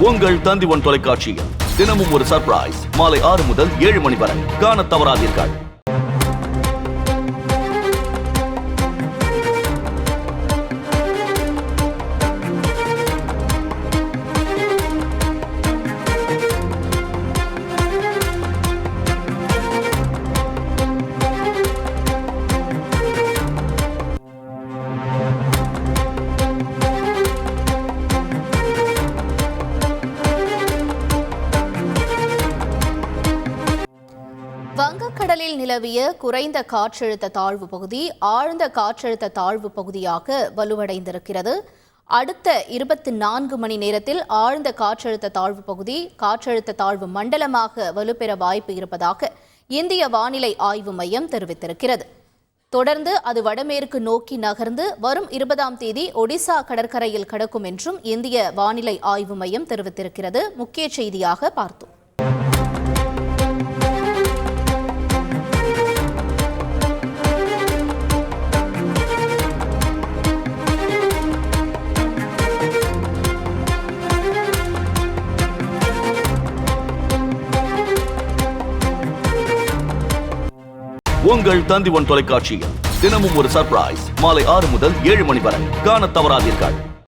உங்கள் தந்தி1 தொலைக்காட்சியில் தினமும் ஒரு சர்ப்ரைஸ் மாலை 6 முதல் 7 மணி வரை காணத் தவறாதீர்கள். வங்கக்கடலில் நிலவிய குறைந்த காற்றழுத்த தாழ்வு பகுதி ஆழ்ந்த காற்றழுத்த தாழ்வு பகுதியாக வலுவடைந்திருக்கிறது. அடுத்த 24 மணி நேரத்தில் ஆழ்ந்த காற்றழுத்த தாழ்வு பகுதி காற்றழுத்த தாழ்வு மண்டலமாக வலுப்பெற வாய்ப்பு இருப்பதாக இந்திய வானிலை ஆய்வு மையம் தெரிவித்திருக்கிறது. தொடர்ந்து அது வடமேற்கு நோக்கி நகர்ந்து வரும் 20ஆம் தேதி ஒடிசா கடற்கரையில் கடக்கும் என்றும் இந்திய வானிலை ஆய்வு மையம் தெரிவித்திருக்கிறது. முக்கிய செய்தியாக பார்த்தோம். உங்கள் தந்தி1 தொலைக்காட்சியில் தினமும் ஒரு சர்ப்ரைஸ் மாலை 6 முதல் 7 மணி வரை காணத் தவறாதீர்கள்.